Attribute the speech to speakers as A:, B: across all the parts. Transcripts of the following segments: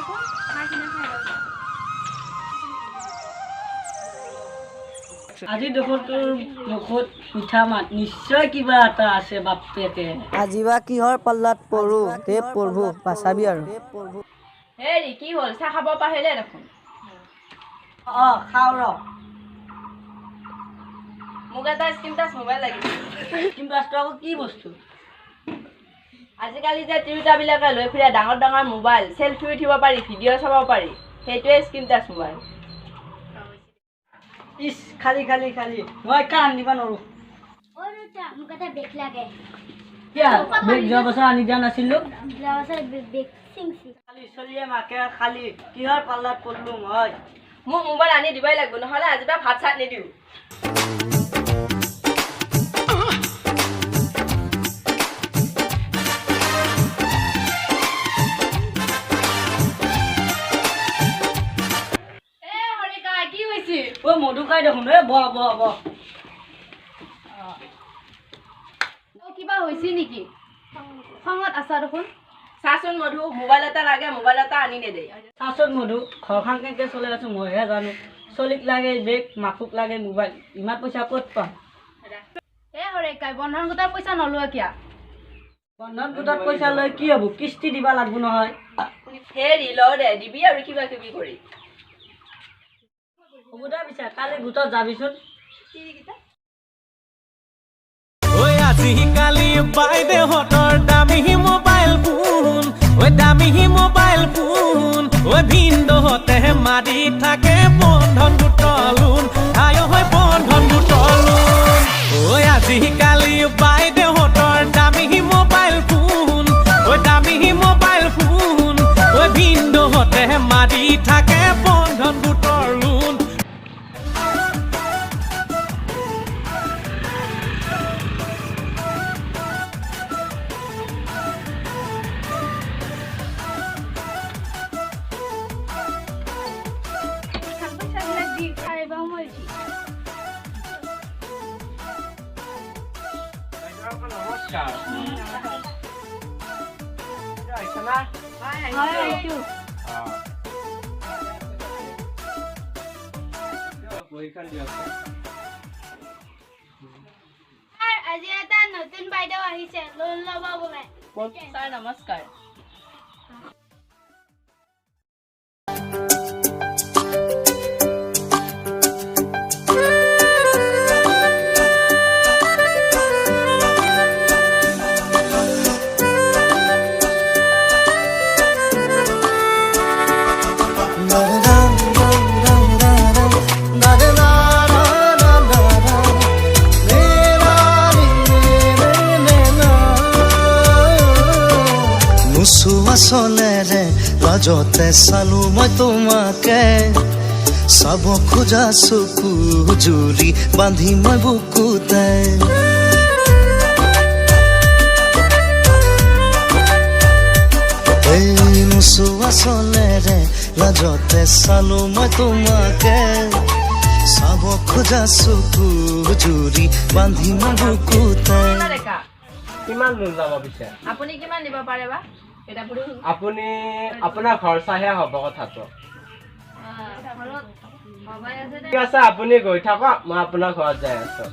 A: দেখোন খাই কিনে খাই লওঁ
B: আজি দেখোন তোৰ মুখত মিঠা মাত নিশ্চয় কিবা এটা আছে বাপেকে
C: আজি বা কিহৰ পাল্লাত পৰো হে প্ৰভু বাচাবি আৰু
A: হেৰি কি হ'ল চাহ খাব পাৰিলে দেখোন
B: খাওঁ ৰ
A: মোক এটা স্ক্ৰীন টাচ মোবাইল লাগিছিল
B: স্ক্ৰীন টাচটো আকৌ কি বস্তু
A: আজিকালি যে তিৰোতাবিলাকে লৈ ফুৰে ডাঙৰ ডাঙৰ মোবাইল চেলফি উঠিব পাৰি ভিডিঅ' চাব পাৰি সেইটোৱে স্ক্ৰীন টাচ মোবাইল
B: ইছ খালি খালি খালি মই কাম দিব নোৱাৰোঁ
D: মোক এটা বেগ লাগে
B: কিয় বেগ যোৱা বছৰ আনি দিয়া নাছিলোঁ
D: বেগ চিংচি
B: খালি চলিয়ে মাকে খালি কিহৰ পাল্লাত পৰিলোঁ মই
A: মোক মোবাইল আনি দিবই লাগিব নহ'লে আজিৰ পৰা ভাত চাত নিদিওঁ
B: মধুকাই দেখোন
A: কিবা হৈছে নেকি খঙত আছা দেখোন চাচোন মধু মোবাইল এটা লাগে মোবাইল এটা আনি নেদে
B: চাচোন মধু ঘৰখন কেনেকৈ চলাই আছোঁ মইহে জানো চলিক লাগে বেগ মাকুক লাগে মোবাইল ইমান পইচা ক'ত পাম
A: বন্ধন গোটাৰ পইচা নলোৱা কিয়
B: বন্ধন গোটত পইচা লৈ কি হ'ব কিস্তি দিব লাগিব নহয়
A: হেৰি ল দে দিবি আৰু কিবা কিবি কৰি
B: হ'ব দে পিছে কালি গোটত যাবিচোন
E: আজিকালি বাইদেউহঁতৰ দামী মোবাইল ফোন দামী মোবাইল ফোন ভিনদেউহঁতে মাৰি থাকে বন্ধন গোটৰ লোন আয় হয় বন্ধন গোটৰ লোন আজিকালি বাইদেউহঁতৰ দামী মোবাইল ফোন দামী মোবাইল ফোন ভিনদেউহঁতে মাৰি থাকে বন্ধন গোটৰ লোন
D: আজি এটা নতুন বাইদেউ আহিছে লোন ল'ব বোলে
A: ছাৰ নমস্কাৰ
F: চলেৰে লাজতে চালো মই তোমাকে চাব খোজা চকু জুৰি বান্ধি মই বুকুতে এই নোচোৱা চলেৰে লাজতে চালো মই তোমাকে চাব খোজা চকু জুৰি বান্ধি মই বুকুতে
G: কিমান লোন যাব পিছে
A: আপুনি কিমান দিব পাৰে বা
G: আপুনি আপোনাৰ ঘৰ চাহে হ'ব কথাটো ঠিক আছে আপুনি গৈ থাকক মই আপোনাৰ ঘৰত যাই আছোঁ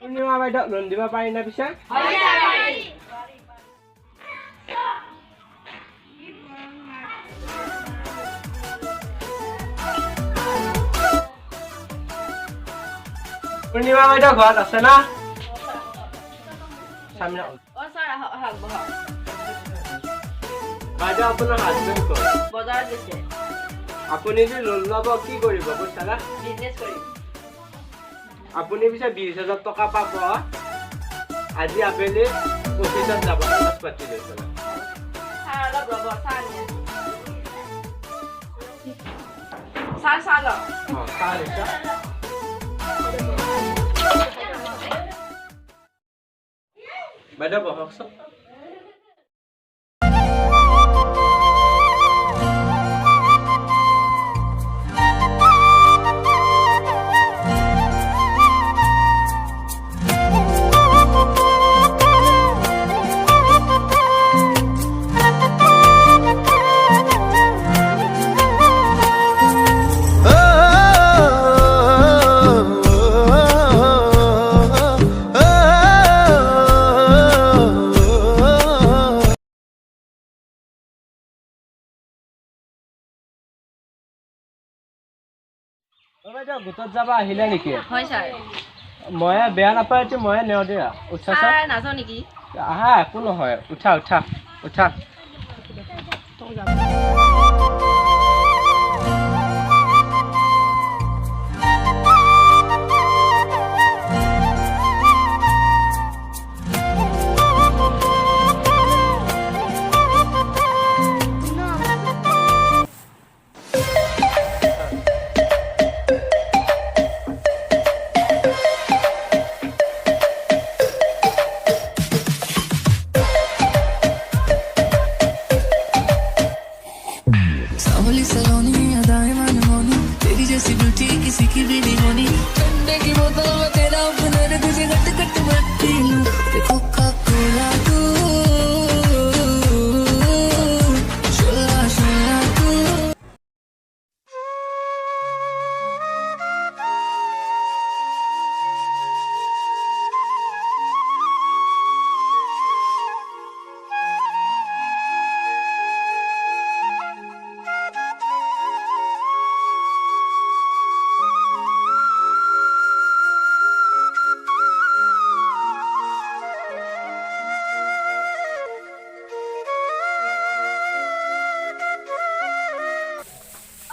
G: পূৰ্ণিমা বাইদেউ লোন দিব পাৰি নে পিছে পূৰ্ণিমা বাইদেউ ঘৰত আছে না বাইদেউ আপোনাৰ হাজবেণ্ড ক'ত
A: বজাৰত গৈছে
G: আপুনি যে লোন ল'ব কি কৰিব পইচা না
A: বিজনেছ কৰিম
G: আপুনি পিছে 20,000 টকা পাব আজি আবেলি অফিচত যাব পাতি লৈ পেলাই
A: ছাৰ অলপ ৰ'ব ছাৰ ছাৰ ছাৰ লওক
G: চাহ লৈছা বাইদেউ বহকচোন গোটত যাবা আহিলে নেকি
A: হয় ছাৰ
G: মই বেয়া নাপায় মই নেও দিয়া উঠা
A: ছাৰ নাযাওঁ নেকি
G: আহা একো নহয় উঠা উঠা উঠা
H: सावली सलोनी अदाएं मनमोनी तेरी जैसी ब्यूटी किसी की भी नहीं होनी ठंडे की बोतल में तेरा हुनर तुझे गट गट मैं पी लूं देखो कोला तू शोला शोला तू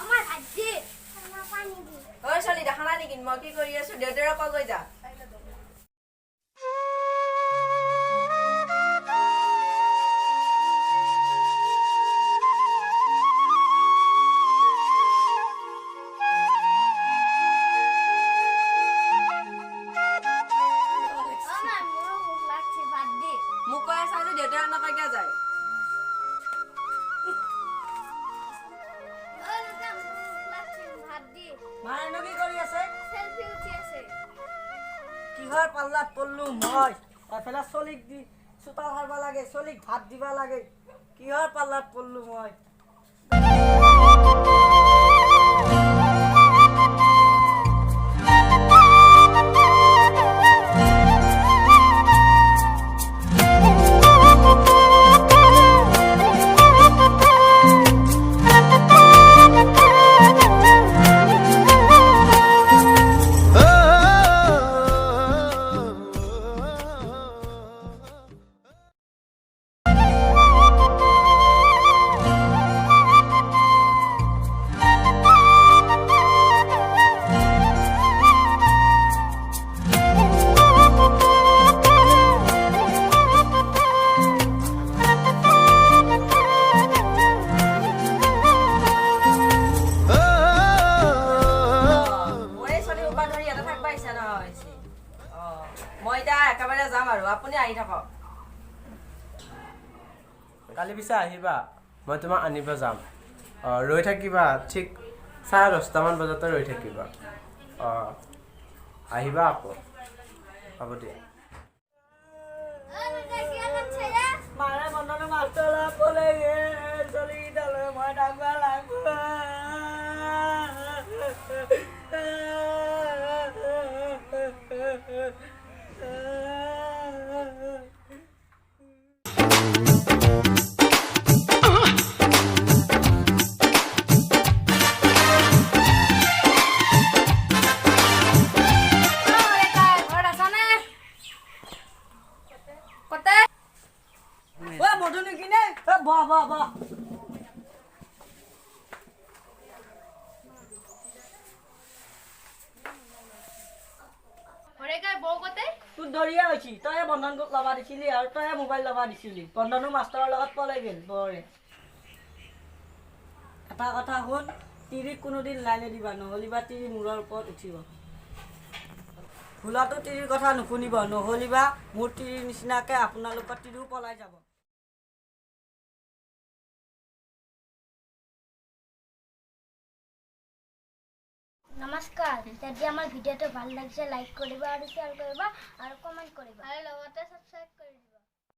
D: আমাৰ আজি খানা পানী দি
A: ঐ ছোৱালী দেখা নাই নেকি মই কি কৰি আছো দেউতাৰ পৰা গৈ যা
D: আমাৰ মোৰো ভোক লাগছে ভাত দি
A: মোক কৈ আছা যে দেউতাৰ নাপাকে যায়
D: অ দাদা মোৰো ভোক লাগছে ভাত দি
B: মায়েনো কি কৰি আছে
D: সেলফি উঠি আছে
B: কিহৰ পাল্লাত পল্লু মই এফালে চলিক দি চোতাল সাৰব লাগে চলিক ভাত দিবা লাগে কিহৰ পাল্লাত পল্লু মই
A: মই এতিয়া একেবাৰে যাম আৰু আপুনি আহি থাকক
G: কালি পিছে আহিবা মই তোমাক আনিব যাম ৰৈ থাকিবা ঠিক 10:30মান বজাতে ৰৈ থাকিবা আহিবা আকৌ হ'ব দিয়া
D: অ দাদা কি লাগছে য়া
B: মাৰে মননে মাষ্টলা পলে গে চলি ডালে মই ডাঙবা লাগব মধুনি কিনে বাহ বাহ বাহ তোৰ ধৰিয়া হৈছি তই বন্ধন গোট ল'বা দিছিলি আৰু তই মোবাইল ল'বা দিছিলি বন্ধনো মাষ্টৰৰ লগত পলাই গেল বৰে এটা কথা শুন তিৰিক কোনোদিন লাইনে দিবা নহ'লিবা তিৰি মূৰৰ ওপৰত উঠিব ভোলাটো তিৰিৰ কথা নুশুনিব নহ'লিবা মোৰ তিৰিৰ নিচিনাকে আপোনালোকৰ তিৰিও পলাই যাব
D: নমস্কাৰ যদি আমাৰ ভিডিঅ'টো ভাল লাগিছে লাইক কৰিবা আৰু শ্বেয়াৰ কৰিবা আৰু কমেণ্ট কৰিবা আৰু লগতে সাবস্ক্ৰাইব কৰি দিবা